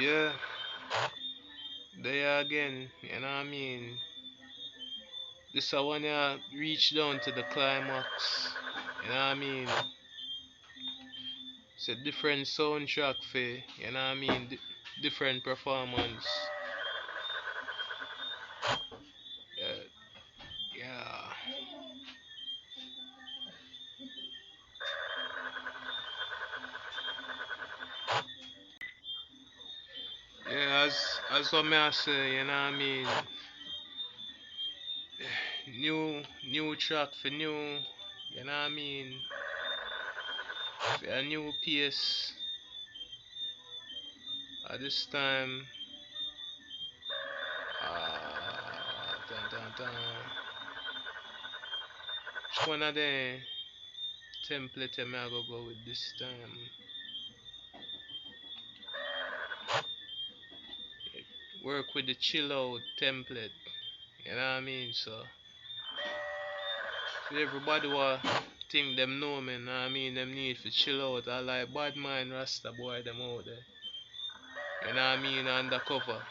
Yeah, there again, you know what I mean? This I when you reach down to the climax, you know what I mean? It's a different soundtrack for, you know what I mean? Different performance. Yeah, yeah. Yeah, as what me I say, you know what I mean? New track for new, you know what I mean? For a new pace at this time. Dun, dun, dun. Which one of the template am I go with this time? Work with the chill out template. You know what I mean? So for everybody what think them know me, you know what I mean? Them need to chill out. I like bad mind Rasta boy them out there. You know what I mean? Undercover.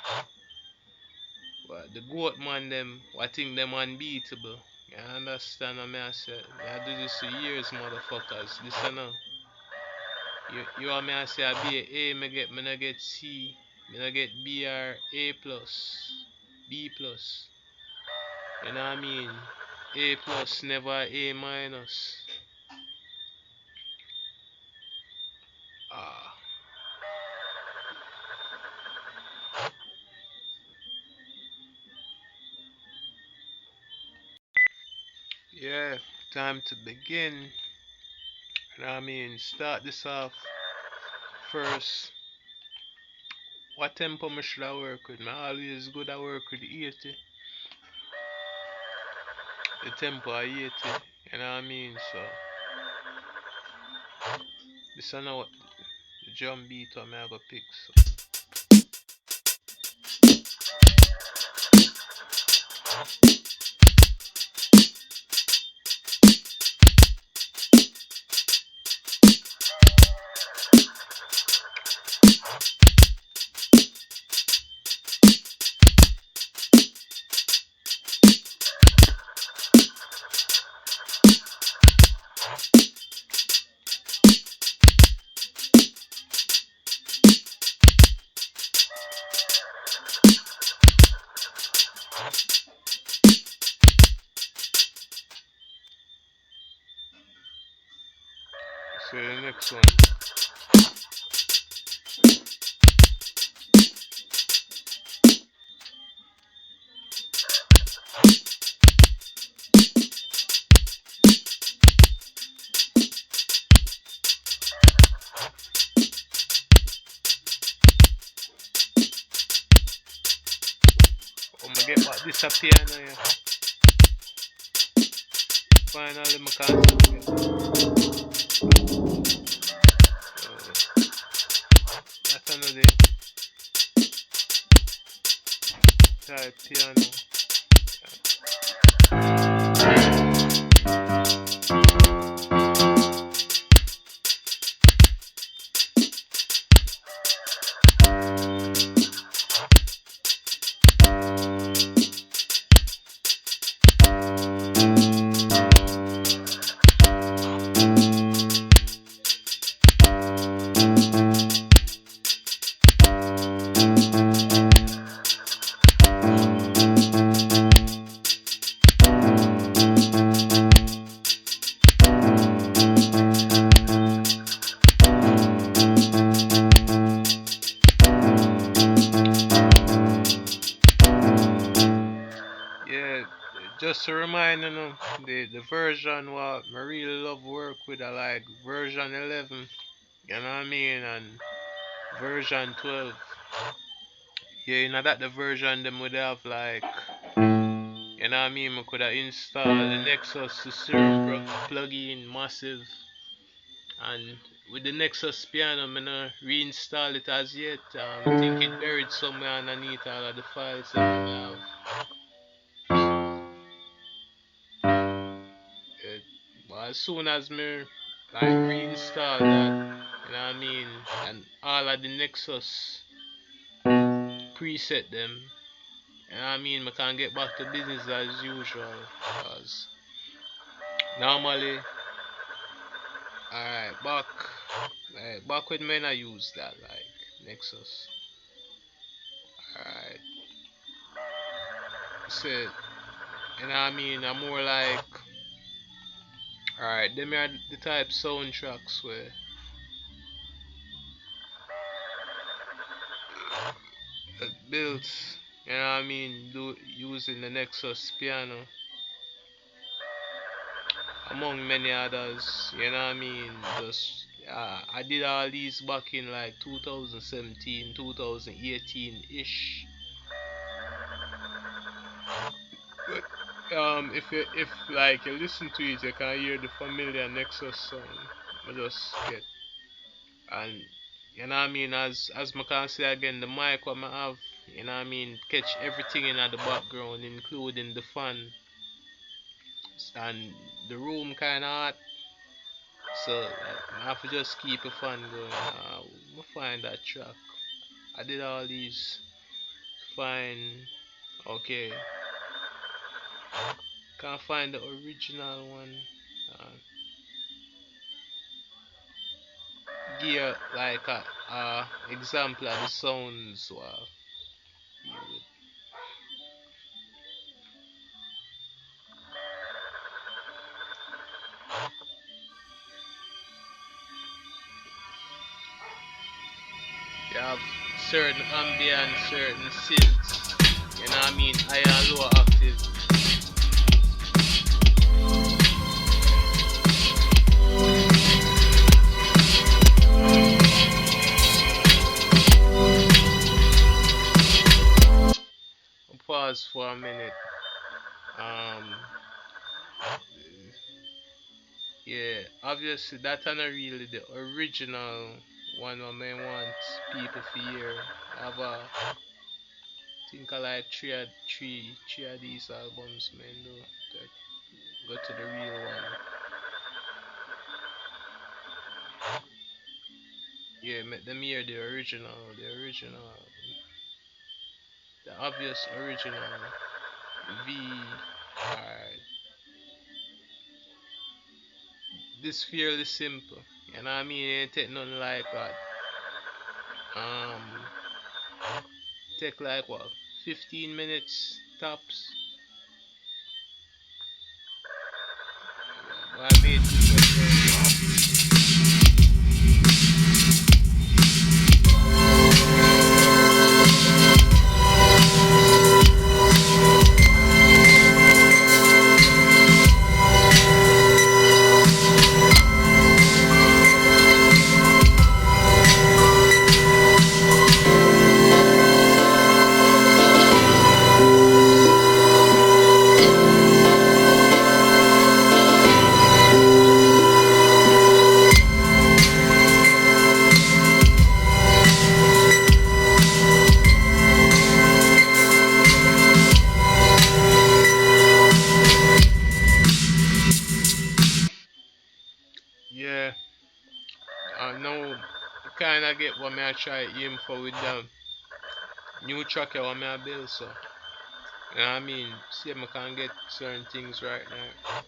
But the goat man them I think them unbeatable. You understand what I say? I do this for years, motherfuckers. This I know. You want me to say I be a A, me not get C, me not get B or A plus, B plus. You know what I mean? A plus, never A minus. Ah, yeah, time to begin. You know what I mean? Start this off first. What tempo me should I work with? Me always good at work with 80. The tempo I 80. You know what I mean? So this is not what the drum beat what me I go pick. So. So the next one. I'm gonna get back this a piano here. Finally, I can't so, that's another type piano. Yeah, just to remind you know, the version what I really love work with I like version 11, you know what I mean, and version 12. Yeah, you know that the version them would have like, you know what I mean, I could have installed the Nexus to Serum plugin massive, and with the Nexus piano I'm gonna reinstall it as yet. I think it buried somewhere underneath all of the files that I have. But as soon as me like reinstall that, you know what I mean, and all of the Nexus preset them. And I mean, I can get back to business as usual. Cause normally, alright, back when men I use that like Nexus. Alright, so and I mean, I'm more like, alright, them are the type soundtracks where built, you know what I mean, using the Nexus piano among many others, you know what I mean. Just I did all these back in like 2017, 2018 ish. But if like you listen to it, you can hear the familiar Nexus sound. I just get and you know what I mean. As I can say again, the mic what I have, you know what I mean, catch everything in the background, including the fan and the room kind of hot. So I have to just keep a fan going. I find that track. I did all these fine. Okay, can't find the original one. Uh, Give like a example of the sounds. You have certain ambient, certain synths. You know what I mean? High and low octave. Pause for a minute. Um, yeah, obviously that's not really the original one I may want people to hear. I have a think I like three of these albums, man. Though that go to the real one. Yeah, make them hear the original, the obvious original V. Alright, this fairly simple. You know what I mean? It ain't take nothing like that. Um, take like what, 15 minutes tops. Well, I made yeah. I know kinda get what me I try aim for with them new track what me I build so. You know what I mean? See if I can get certain things right now.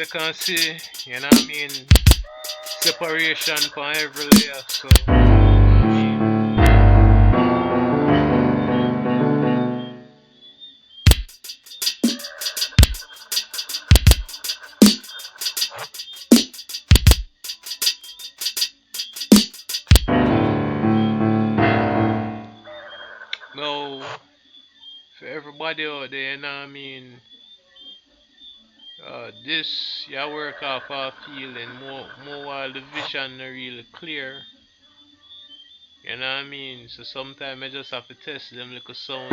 they can see, you know what I mean, separation for every layer. So, now, for everybody out there, you know what I mean, this, you work off a feeling more while the vision not really clear. You know what I mean? So sometimes I just have to test them little sound.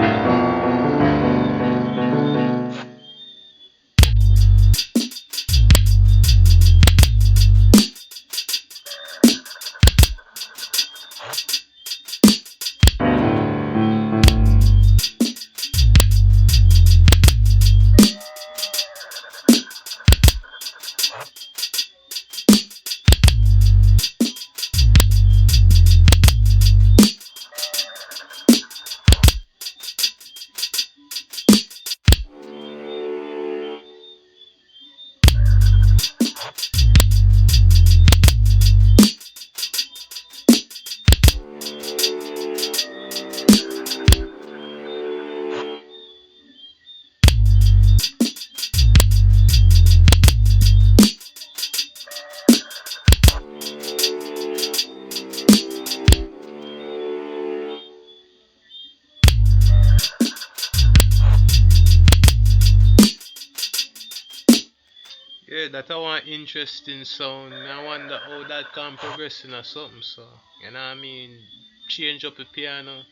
Yeah, that a one interesting sound. I wonder how that can progress in or something. So, you know what I mean? Change up the piano.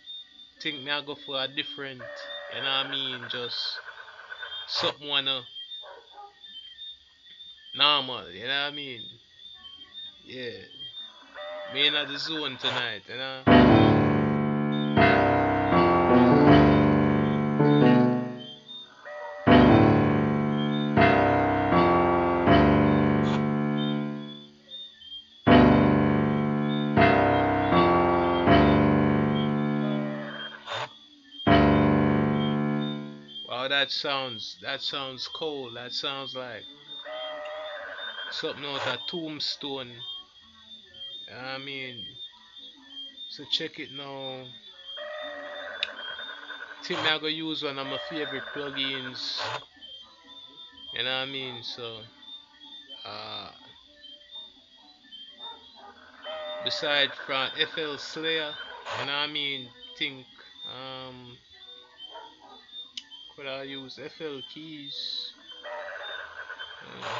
Think me I go for a different. You know what I mean? Just something wanna normal. You know what I mean? Yeah. Me in the zone tonight. You know. Wow, that sounds cold. That sounds like something out of Tombstone. You know what I mean? So check it now. Think me I go use one of my favorite plugins. You know what I mean? So uh beside from FL Slayer, you know what I mean? Think could I use FL keys?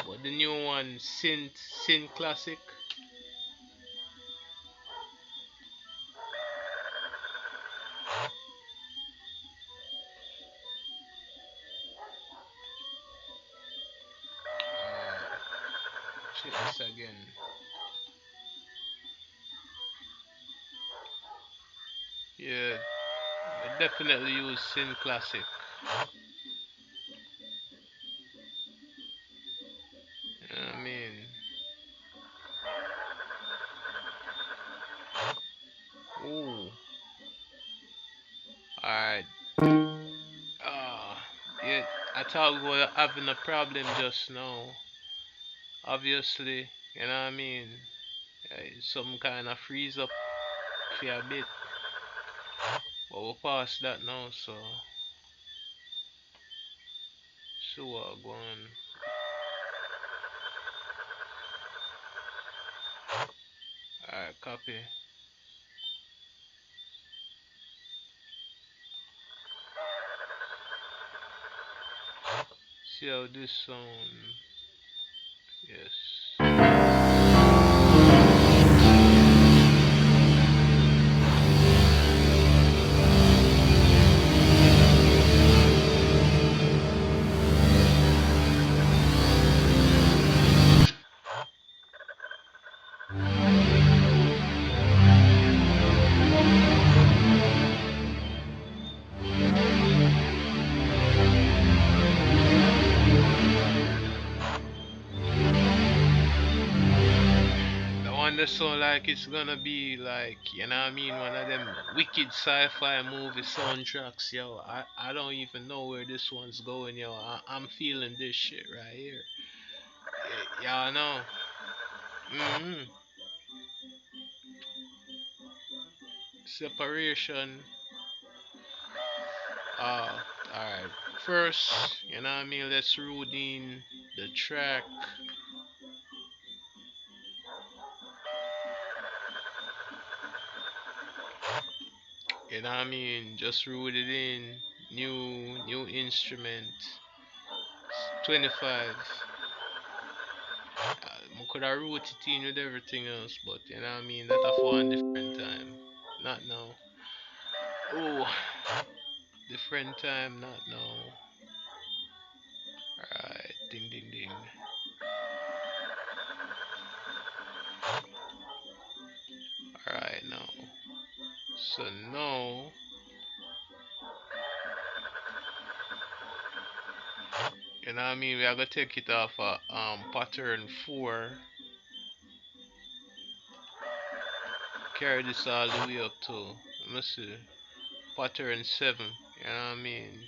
But the new one Synth Classic. Check this again. Yeah, I definitely use Synth Classic. You know what I mean? Ooh. Alright. Yeah, I thought we were having a problem just now. Obviously, you know what I mean? Some kind of freeze up for a bit. But we're past that now, so what going. Alright, copy. See how this sound. Yes. The one that sound like it's gonna be like, you know what I mean, one of them wicked sci-fi movie soundtracks, yo. I don't even know where this one's going, yo. I'm feeling this shit right here. Yeah, I know. Hmm. Separation. Alright. First, you know what I mean, let's root in the track. You know what I mean? Just root it in. New instrument. 25. I could have wrote it in with everything else, but you know what I mean? That a for a different time. Not now. Oh, different time, not now. Alright, ding ding ding. Alright now. So now, you know what I mean? We are gonna take it off pattern 4. Carry this all the way up to, let me see, pattern 7. You know what I mean?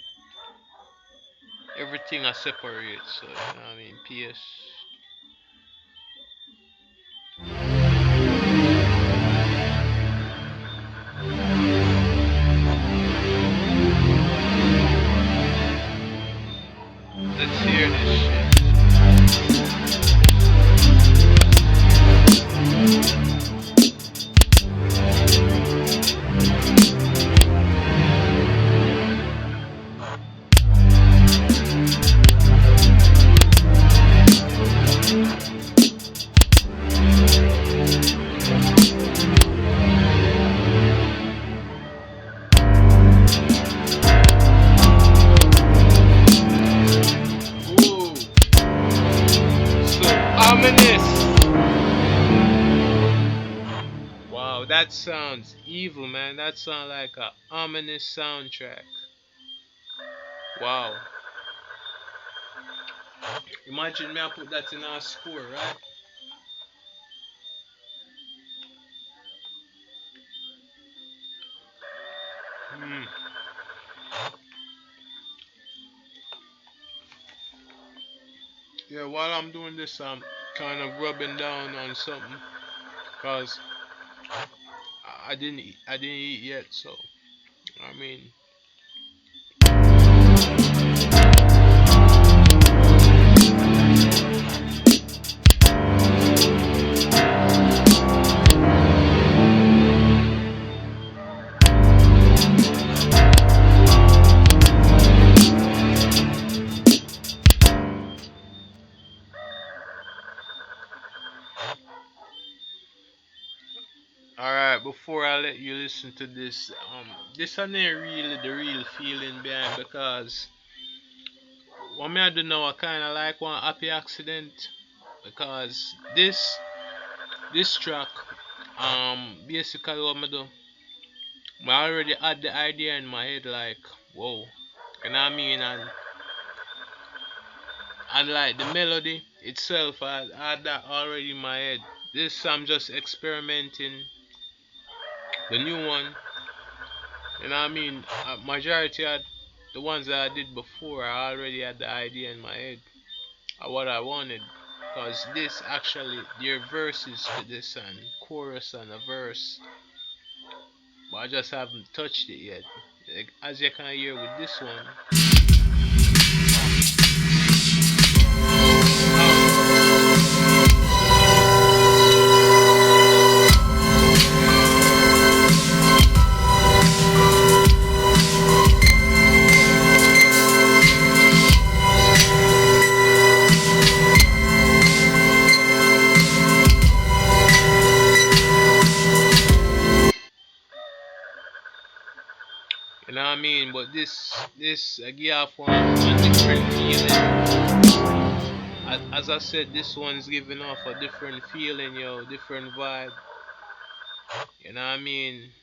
Everything are separate, so you know what I mean? PS. Let's hear this shit. Ooh, so ominous. Wow, that sounds evil, man. That sounds like a ominous soundtrack. Wow. Imagine me I put that in our score, right? Hmm. Yeah, while I'm doing this, I'm kind of rubbing down on something, cause I didn't eat yet, so I mean, all right. Before I let you listen to this, this ain't really the real feeling behind, because what me I do now, I kind of like one happy accident, because this track, basically what me do, I already had the idea in my head, like, whoa, you know what I mean, and like the melody itself, I had that already in my head. This I'm just experimenting. The new one, you know what I mean. Majority of the ones that I did before, I already had the idea in my head of what I wanted. Cause this actually, there are verses to this and chorus and a verse, but I just haven't touched it yet. Like, as you can hear with this one. You know what I mean? But this give off one different feeling. As I said, this one's giving off a different feeling, yo, different vibe. You know what I mean?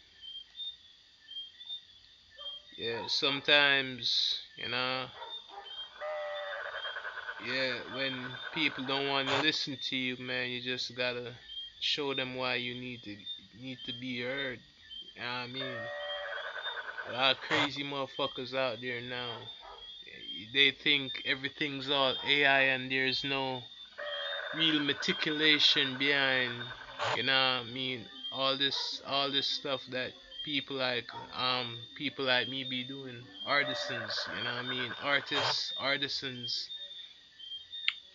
Yeah, sometimes, yeah, when people don't want to listen to you, man, you just gotta show them why you need to be heard. You know what I mean? A lot of crazy motherfuckers out there now. They think everything's all AI and there's no real meticulation behind, you know what I mean, all this stuff that people like me be doing, artisans, you know what I mean, artisans.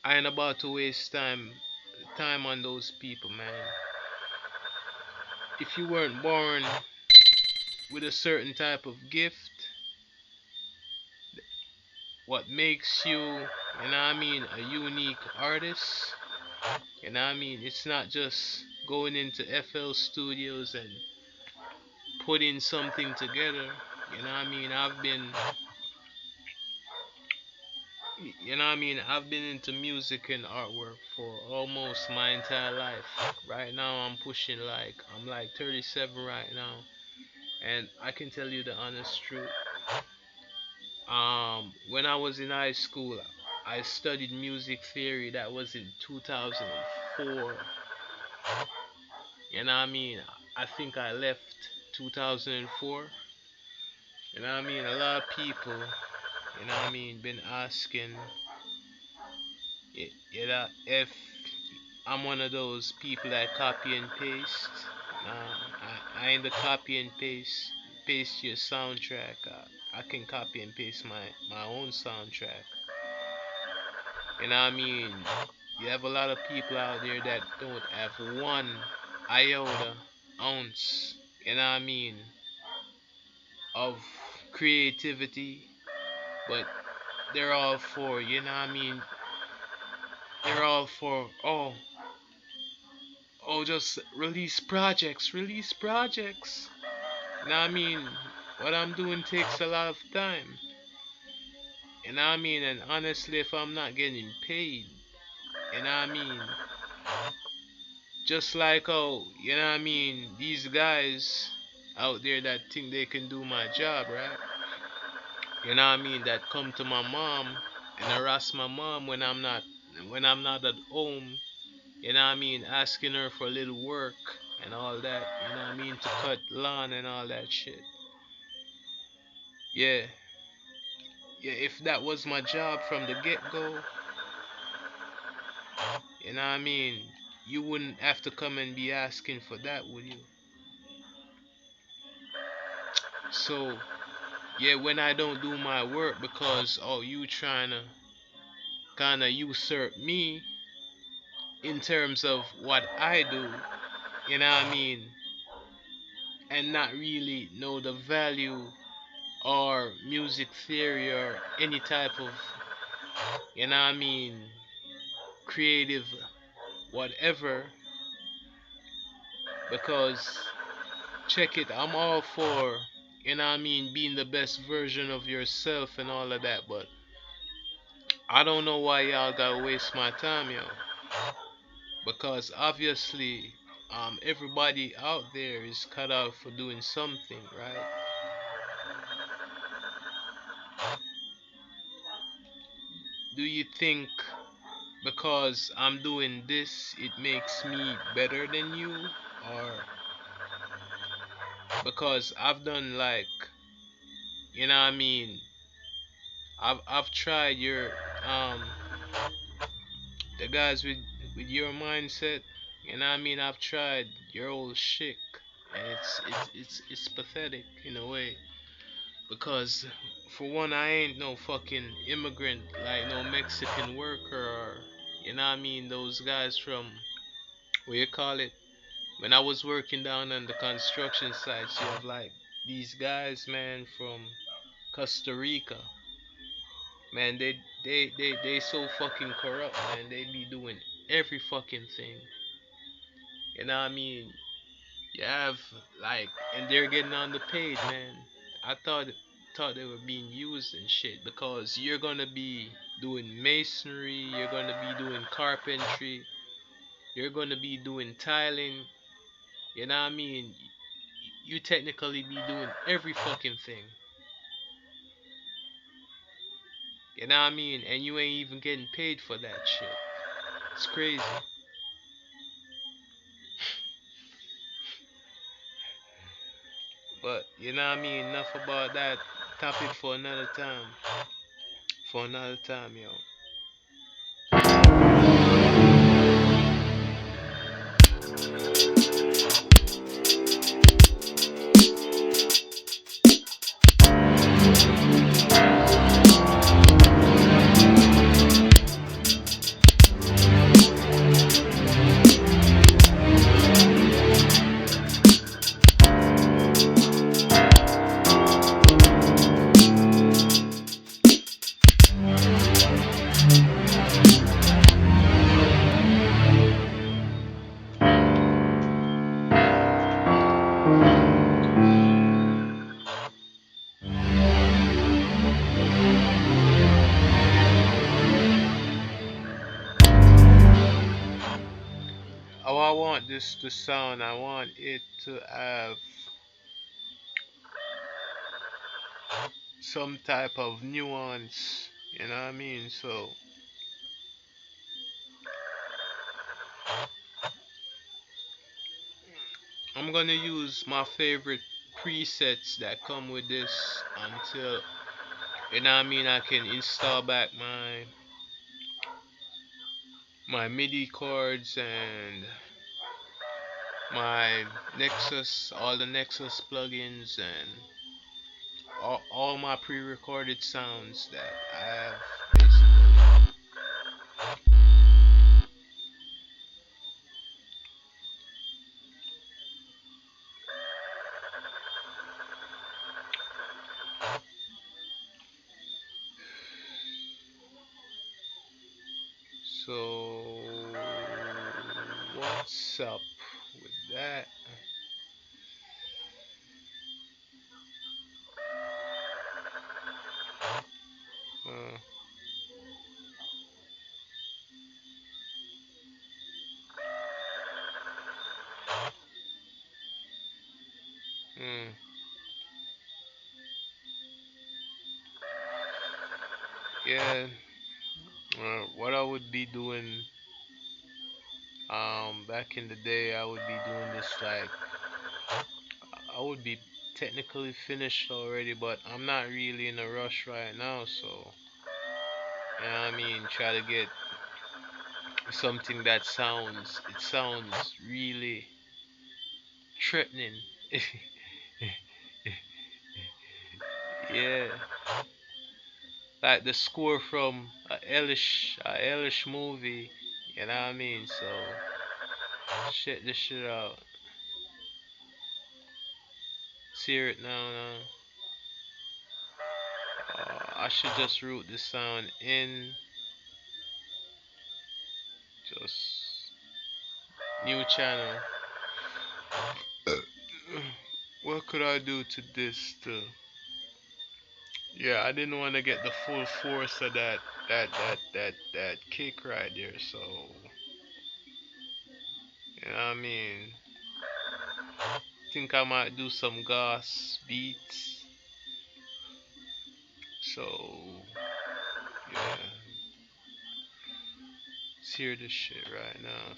I ain't about to waste time on those people, man. If you weren't born with a certain type of gift, what makes you, you know what I mean, a unique artist, you know what I mean, it's not just going into FL Studios and putting something together. You know what I mean? You know what I mean? I've been into music and artwork for almost my entire life. Right now, I'm like 37 right now, and I can tell you the honest truth. When I was in high school, I studied music theory. That was in 2004. You know what I mean? I think I left 2004. You know what I mean? A lot of people, you know what I mean, been asking, you know, if I'm one of those people that copy and paste. I ain't the copy and paste your soundtrack. I can copy and paste my own soundtrack. You know what I mean? You have a lot of people out there that don't have one iota, ounce, you know what I mean, of creativity, but they're all for, you know what I mean, they're all for, just release projects. You know what I mean? What I'm doing takes a lot of time. You know what I mean? And honestly, if I'm not getting paid, you know what I mean? Just like, you know what I mean, these guys out there that think they can do my job, right? You know what I mean? That come to my mom and harass my mom when I'm not at home. You know what I mean? Asking her for a little work and all that. You know what I mean? To cut lawn and all that shit. Yeah. Yeah, if that was my job from the get go, you know what I mean? You wouldn't have to come and be asking for that, would you? So, yeah, when I don't do my work because, you trying to kind of usurp me in terms of what I do, you know what I mean? And not really know the value or music theory or any type of, you know what I mean, creative whatever, because check it, I'm all for, you know what I mean, being the best version of yourself and all of that, but I don't know why y'all gotta waste my time, yo. Because obviously, everybody out there is cut out for doing something, right? Do you think because I'm doing this, it makes me better than you? Or because I've done like, you know what I mean, I've tried your the guys with your mindset, you know what I mean, I've tried your old shit, and it's pathetic in a way, because for one, I ain't no fucking immigrant like no Mexican worker, or you know what I mean, those guys from, what you call it, when I was working down on the construction sites, you have like these guys, man, from Costa Rica. Man, they so fucking corrupt, man. They be doing every fucking thing. You know what I mean? You have like, and they're getting on the page, man. I thought they were being used and shit, because you're gonna be doing masonry, you're gonna be doing carpentry, you're gonna be doing tiling. You know what I mean? You technically be doing every fucking thing. You know what I mean? And you ain't even getting paid for that shit. It's crazy. But you know what I mean? Enough about that topic for another time. For another time, yo. How I want this to sound, I want it to have some type of nuance, you know what I mean? So I'm gonna use my favorite presets that come with this until, you know what I mean, I can install back my MIDI chords and my Nexus, all the Nexus plugins and all my pre-recorded sounds that I have basically. So what's up with that? Uh, mm, yeah, what I would be doing back in the day, I would be doing this like I would be technically finished already, but I'm not really in a rush right now, so you know what I mean, try to get something that sounds really threatening. Yeah, like the score from a Elish movie, you know what I mean? So check this shit out. See it now. I should just route this sound in, just new channel. What could I do to this to? Yeah, I didn't want to get the full force of that kick right there. So you know what I mean. Think I might do some Goss beats. So yeah, let's hear this shit right now.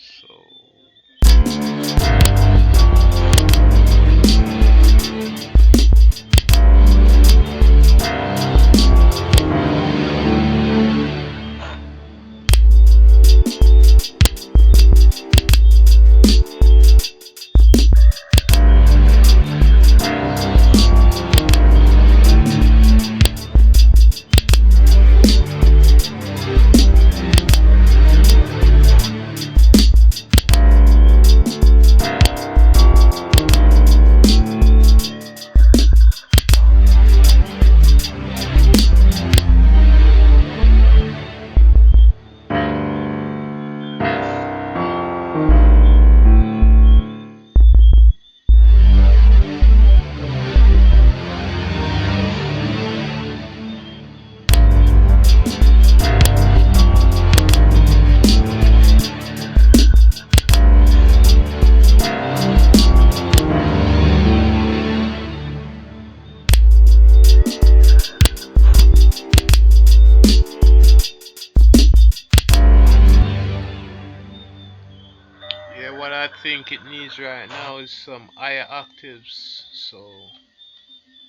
Yeah, what I think it needs right now is some higher octaves. So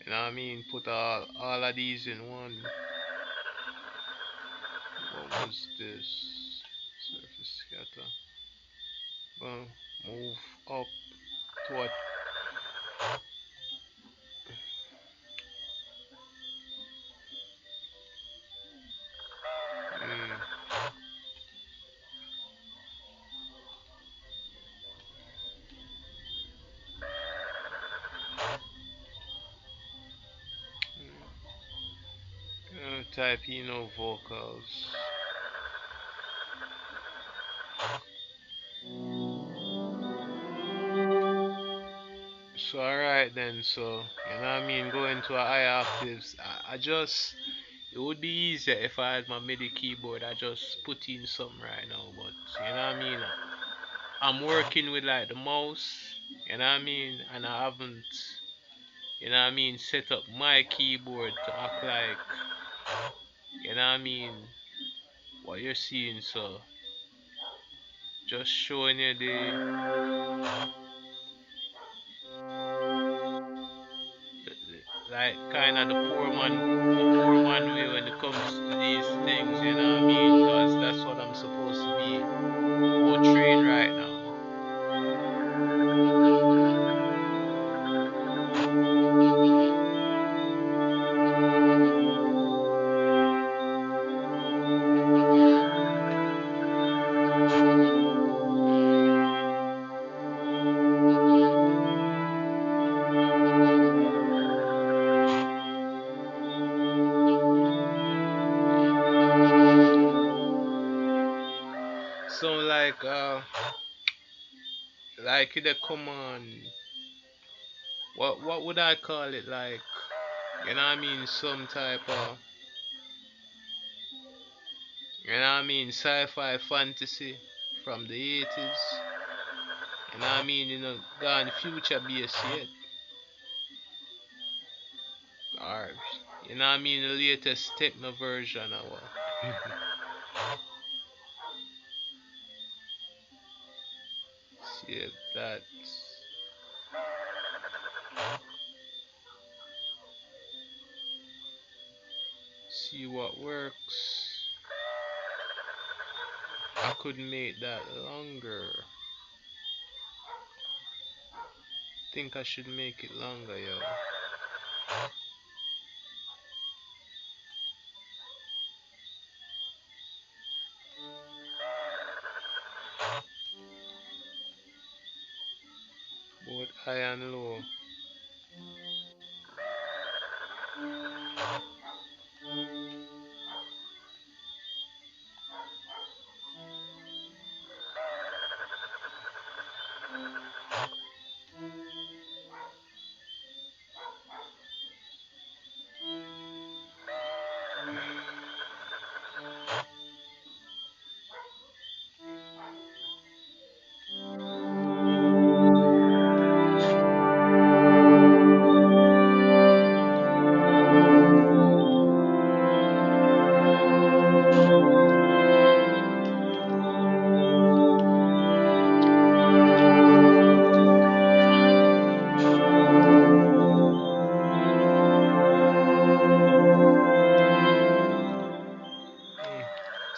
you know what I mean. Put all of these in one. What was this? Surface scatter. Boom, Move up to what? Mm, type vocals. So alright then, so you know what I mean, going to a higher octaves. I just it would be easier if I had my MIDI keyboard. I just put in some right now, but you know what I mean. I'm working with like the mouse, you know what I mean, and I haven't, you know what I mean, set up my keyboard to act like, you know what I mean, what you're seeing. So just showing you like kind of the poor man way when it comes to these things, you know what I mean, because that's what I'm supposed to be portraying right now. So like the command, what would I call it, like, you know what I mean, some type of, you know what I mean, sci-fi fantasy from the 80s, you know what I mean, gone future based yet, or you know what I mean, the latest techno version or what. See if that, see what works. I could make that longer. Think I should make it longer, yo. Both high and low.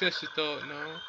Test it out now.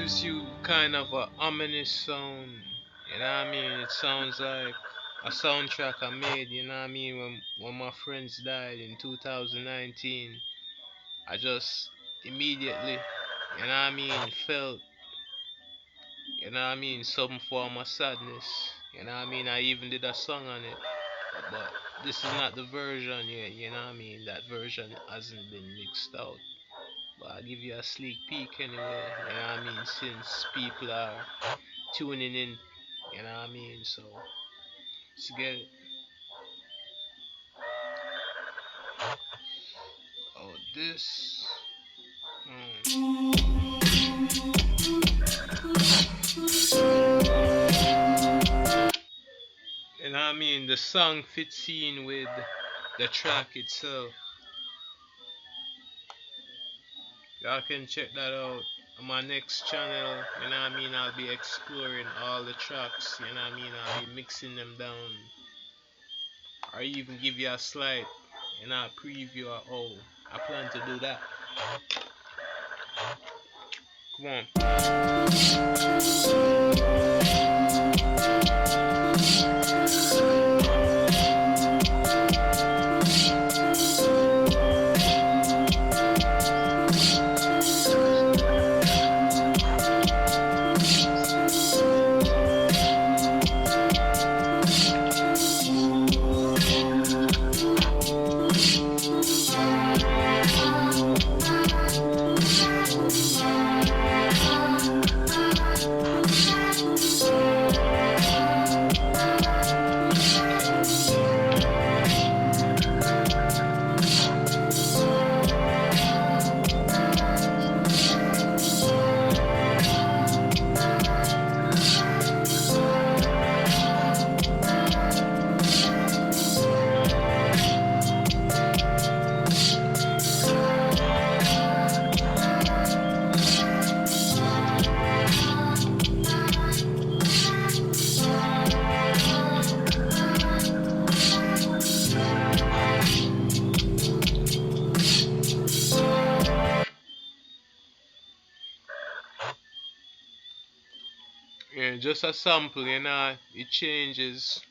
gives you kind of a ominous sound. You know what I mean? It sounds like a soundtrack I made. You know what I mean? When my friends died in 2019, I just immediately, you know what I mean, felt, you know what I mean, some form of sadness. You know what I mean? I even did a song on it. But this is not the version yet, you know what I mean? That version hasn't been mixed out. But I'll give you a sneak peek anyway, you know what I mean? Since people are tuning in, you know what I mean? So, let's get it. Oh, this. You know what I mean? The song fits in with the track itself. Y'all can check that out on my next channel. You know what I mean? I'll be exploring all the tracks. You know what I mean? I'll be mixing them down. Or even give you a slight, you know, preview of how I plan to do that. Come Yeah, just a sample, you know, it changes.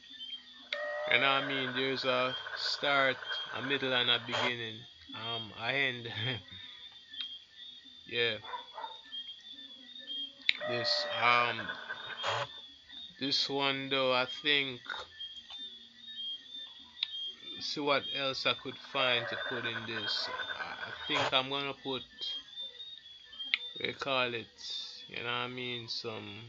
You know what I mean? There's a start, a middle, and a beginning. A end. Yeah. This this one though, I think. See what else I could find to put in this. I think I'm gonna put, we call it, you know what I mean, some.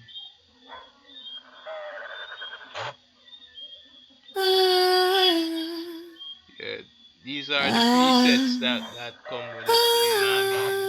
Yeah, these are the presets that come with it. You know what I mean?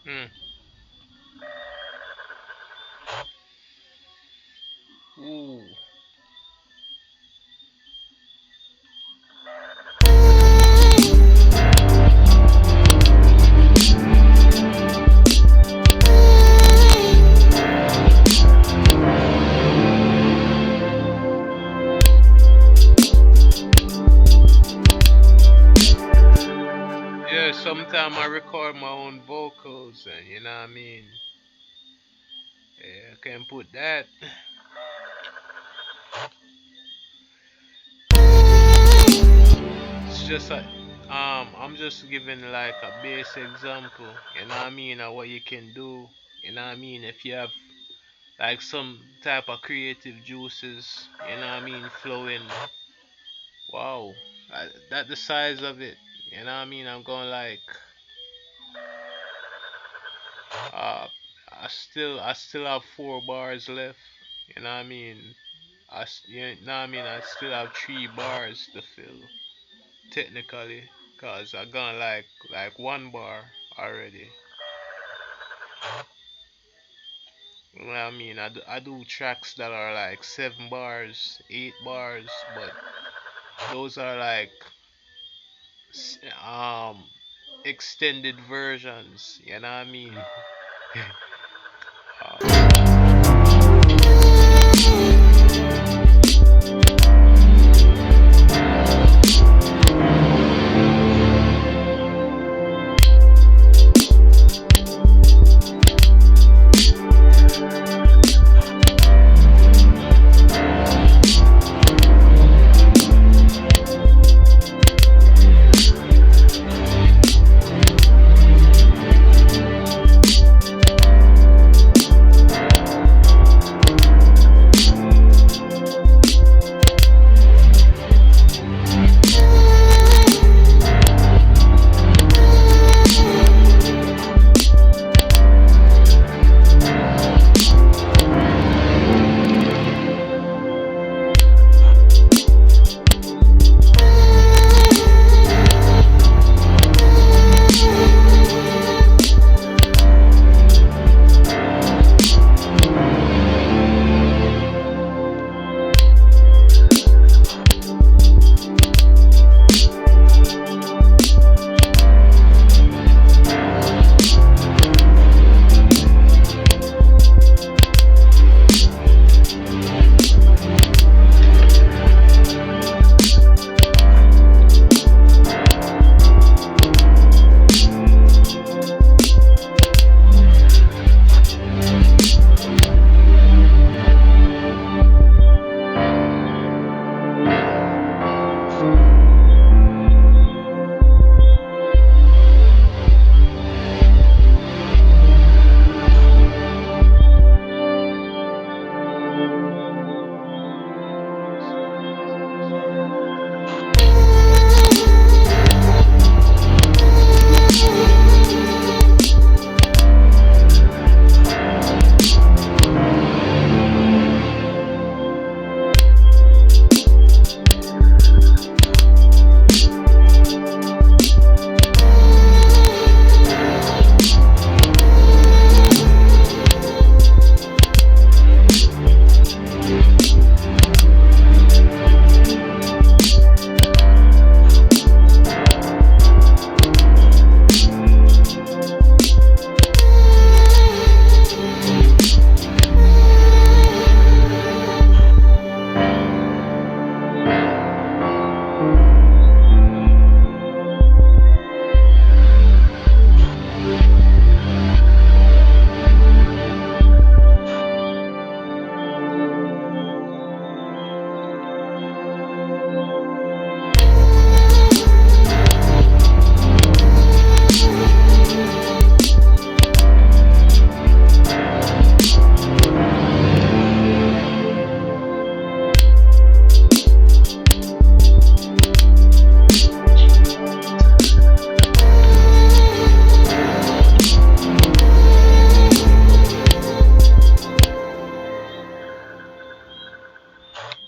Hmm. Ooh. Yeah, sometimes I record my own vocals, and you know what I mean. Yeah, I can put that. It's just a, I'm just giving like a base example. You know what I mean, of what you can do. You know what I mean, if you have like some type of creative juices. You know what I mean, flowing. Wow, that the size of it. You know what I mean. I'm going like, uh, I still have 4 bars left. You know what I mean. you know what I mean, I still have 3 bars to fill technically, cause I gone like 1 bar already. You know what I mean? I do tracks that are like 7 bars, 8 bars, but those are like um extended versions. You know what I mean?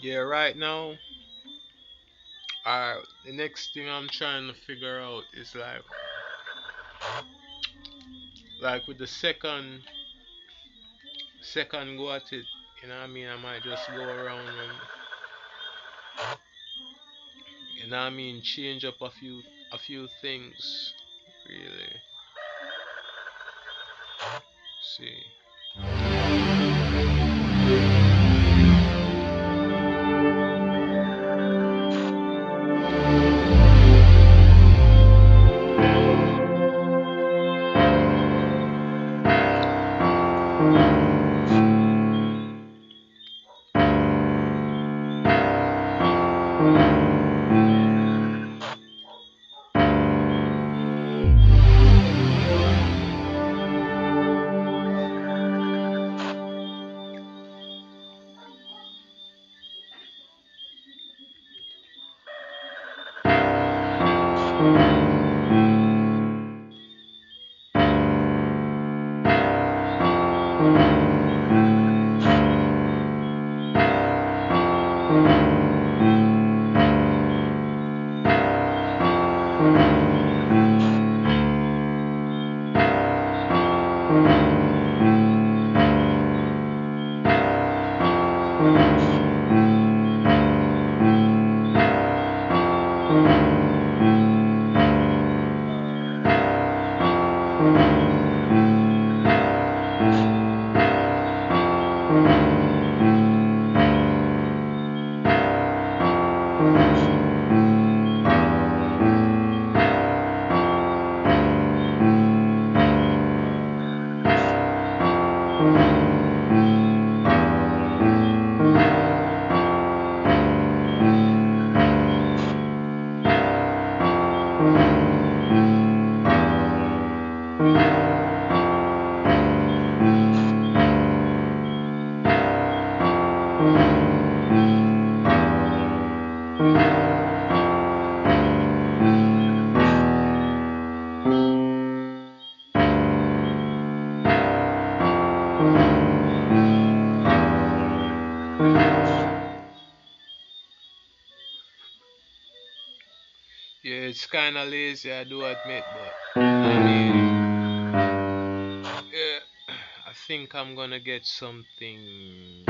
Yeah, right now, the next thing I'm trying to figure out is like with the second go at it. You know what I mean? I might just go around and you know what I mean, change up a few things. Really, see. Yeah, it's kind of lazy, I do admit, but I mean, yeah, I think I'm gonna get something.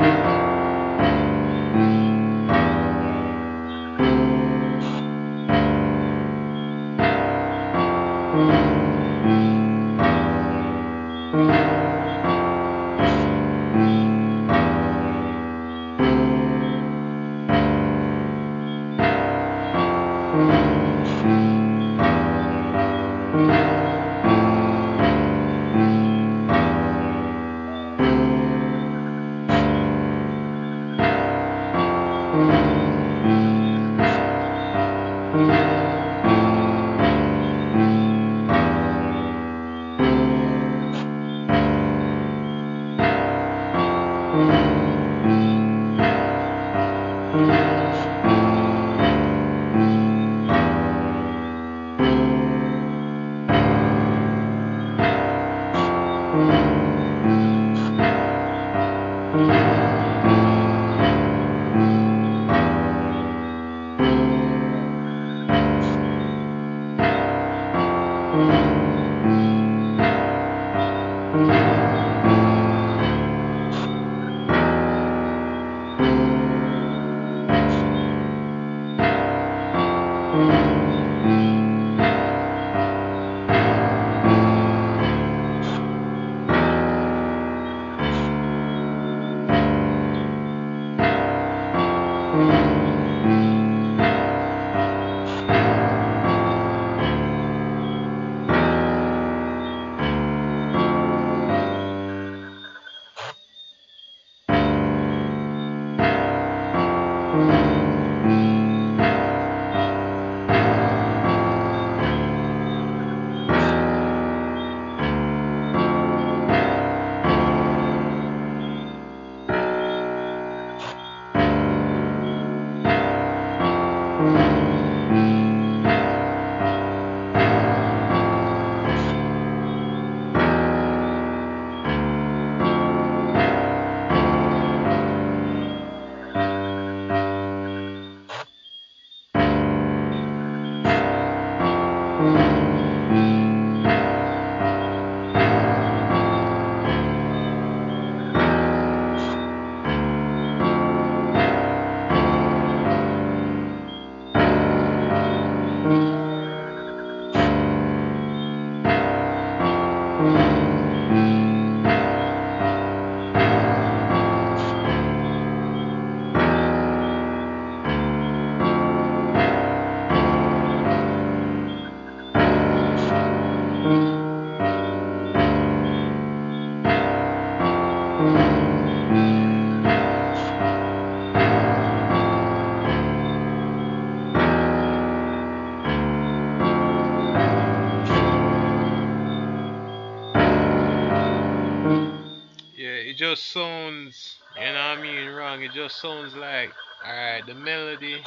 Yeah, it just sounds, you know what I mean, wrong. It just sounds like, alright, the melody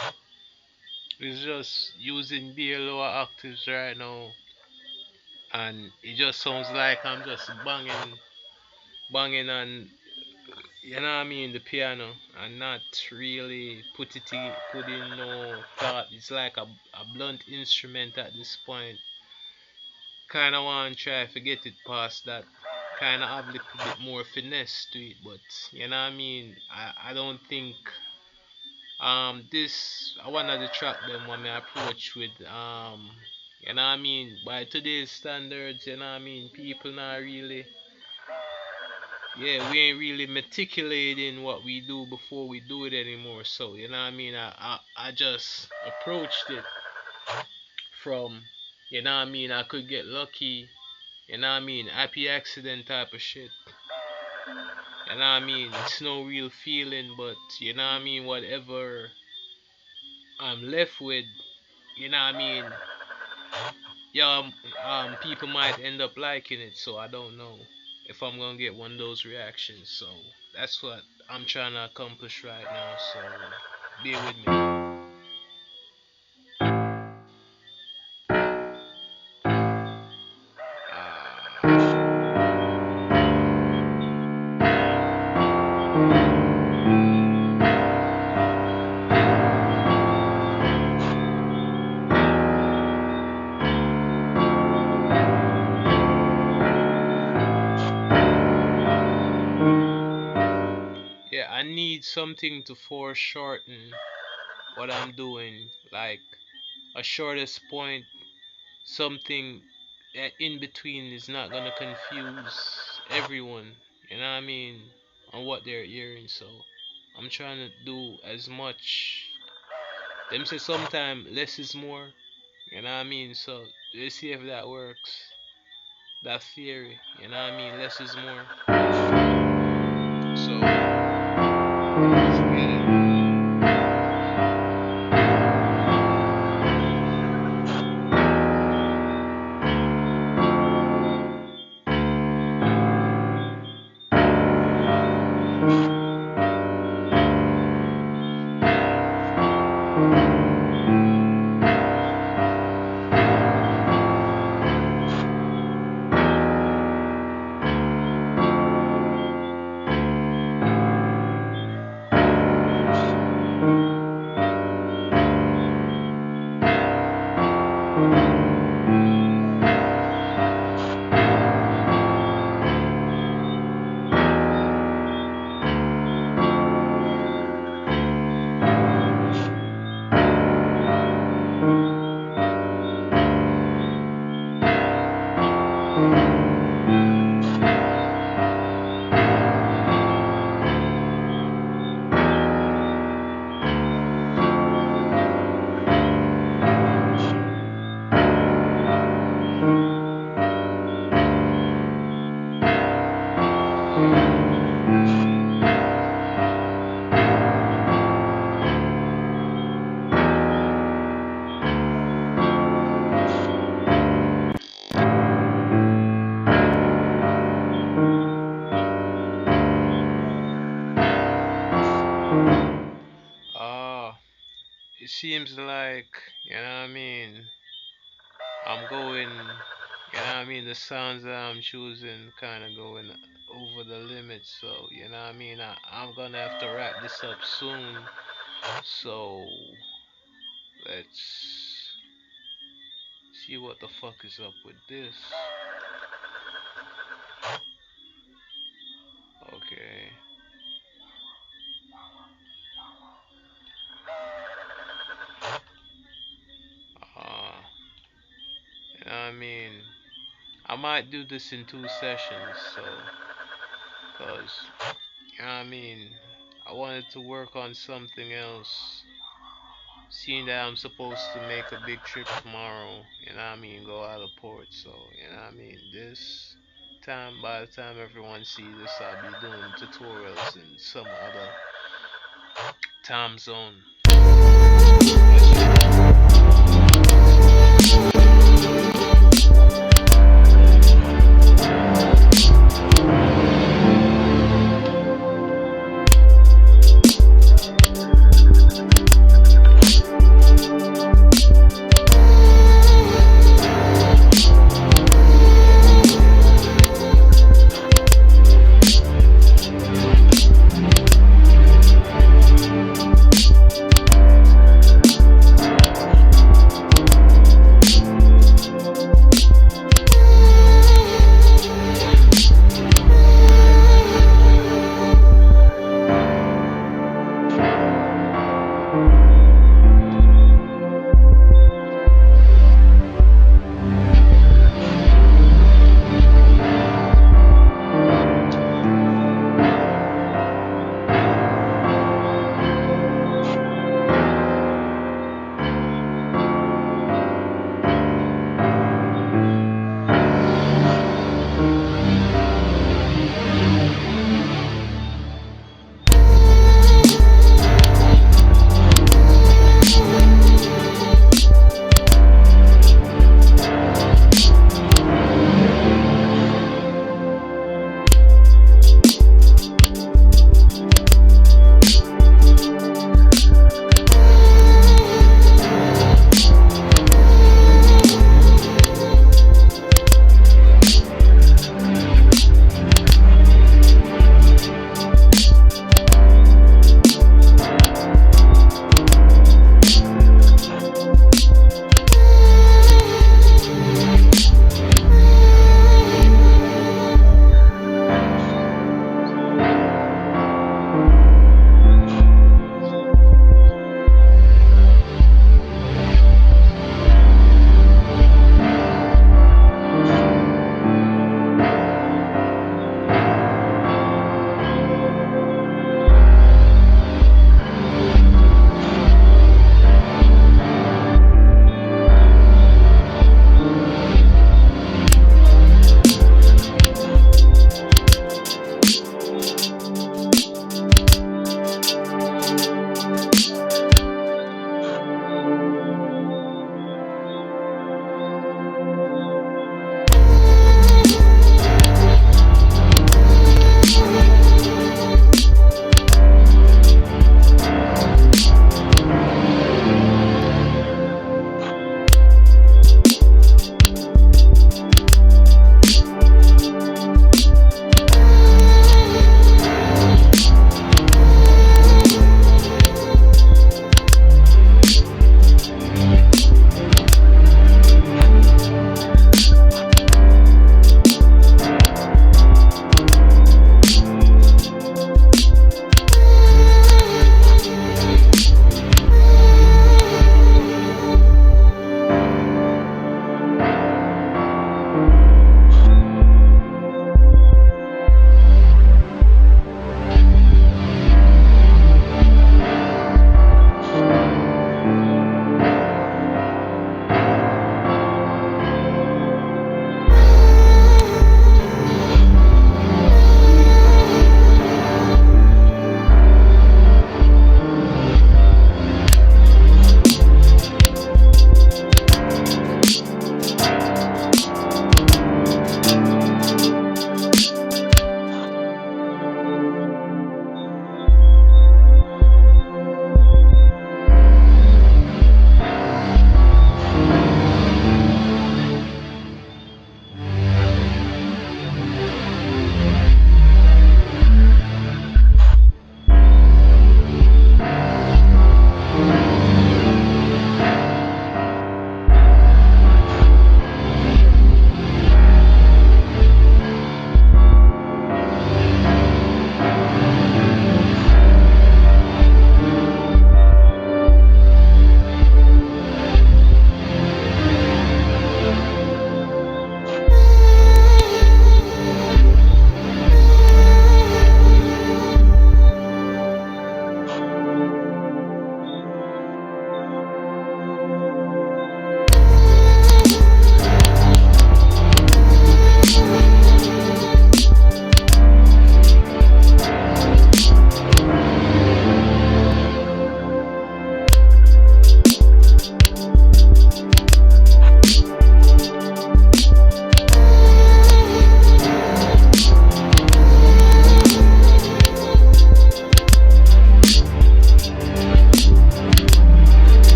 is just using the lower octaves right now, and it just sounds like I'm just banging on, you know what I mean, the piano, and not really put in no thought. It's like a blunt instrument at this point. Kind of want to try to get it past that. Kind of have a little bit more finesse to it, but you know what I mean. I don't think this one of the track them when I approach with you know what I mean, by today's standards, you know what I mean, people not really, yeah, we ain't really meticulating what we do before we do it anymore. So you know what I mean, I just approached it from, you know what I mean, I could get lucky, you know what I mean, happy accident type of shit. You know what I mean? It's no real feeling, but you know what I mean? Whatever I'm left with, you know what I mean? Yeah, people might end up liking it, so I don't know if I'm gonna get one of those reactions. So that's what I'm trying to accomplish right now. So bear with me. Uh, something to foreshorten what I'm doing, like a shortest point, something in between is not gonna confuse everyone, you know what I mean, on what they're hearing. So I'm trying to do as much. Them say sometime less is more, you know what I mean. So let's see if that works. That theory, you know what I mean, less is more. So let's get it. Ah, it seems like, you know what I mean, I'm going, you know what I mean, the sounds that I'm choosing kind of going over the limit. So, you know what I mean, I'm gonna have to wrap this up soon. So, let's see what the fuck is up with this. Okay. Uh, you know what I mean, I might do this in 2 sessions. So, cause, you know what I mean, I wanted to work on something else. Seeing that I'm supposed to make a big trip tomorrow, you know what I mean, go out of port. So, you know what I mean, this time, by the time everyone sees this, I'll be doing tutorials in some other time zone.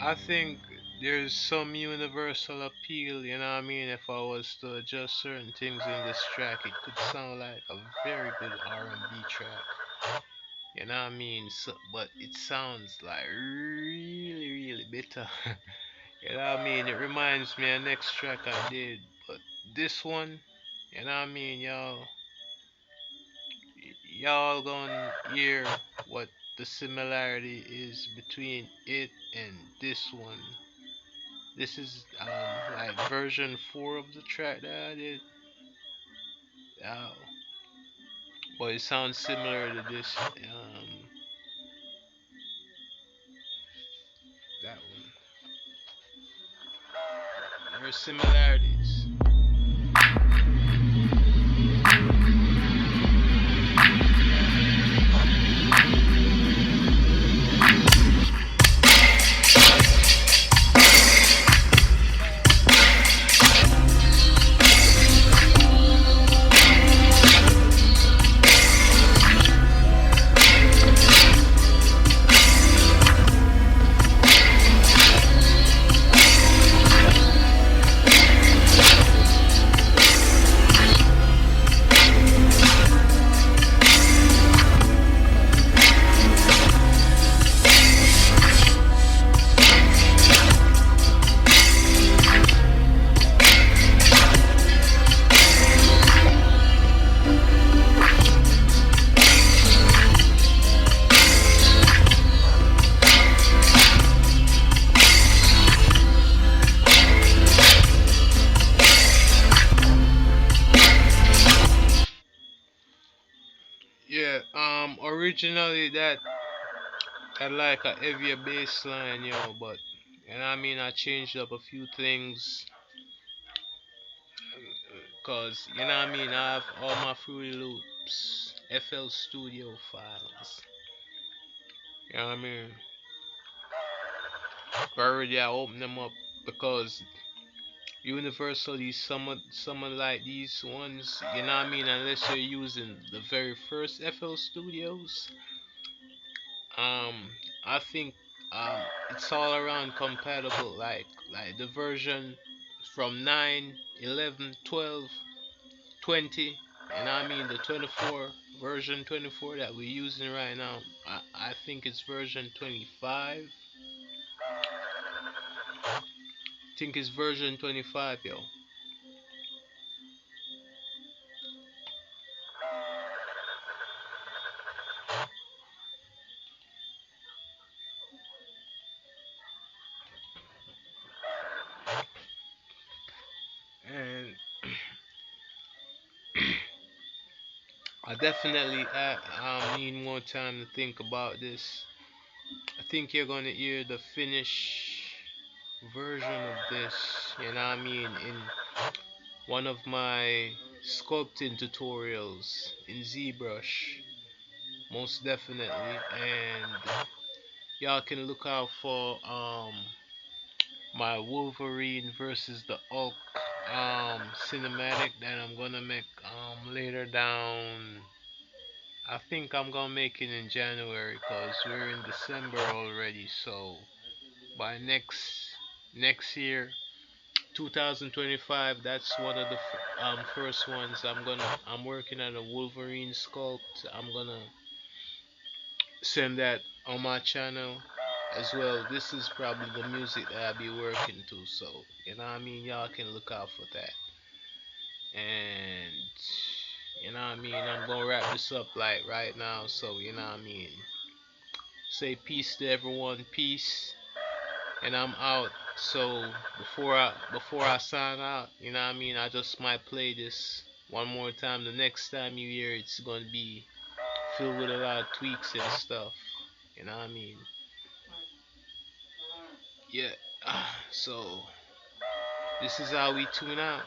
I think there's some universal appeal, you know what I mean? If I was to adjust certain things in this track, it could sound like a very good R&B track. You know what I mean? So, but it sounds like really, really bitter. You know what I mean? It reminds me of next track I did, but this one, you know what I mean, y'all gonna hear what the similarity is between it and this one. This is like version 4 of the track that I did. Uh, but it sounds similar to this that one. There are similarities. Yeah, originally that had like a heavier bass line, but and I mean I changed up a few things, cause you know what I mean I have all my Fruity Loops FL Studio files. You know what I mean? Already I opened them up because universally someone like these ones, you know what I mean, unless you're using the very first FL Studios, um I think it's all around compatible, like the version from 9, 11, 12, 20, and I mean the 24 version 24 that we're using right now. I think it's version 25. I think it's version 25, yo. And I definitely need more time to think about this. I think you're gonna hear the finished version of this, you know what I mean, in one of my sculpting tutorials in ZBrush, most definitely. And y'all can look out for my Wolverine versus the Hulk cinematic that I'm gonna make later down. I think I'm gonna make it in January because we're in December already. So by next year, 2025, that's one of the first ones I'm working on a Wolverine sculpt. I'm gonna send that on my channel as well. This is probably the music that I'll be working to, so you know what I mean, y'all can look out for that. And you know what I mean, I'm gonna wrap this up like right now, so you know what I mean. Say peace to everyone, peace, and I'm out. So before I sign out, you know what I mean, I just might play this one more time. The next time you hear it's gonna be filled with a lot of tweaks and stuff. You know what I mean? Yeah. So this is how we tune out.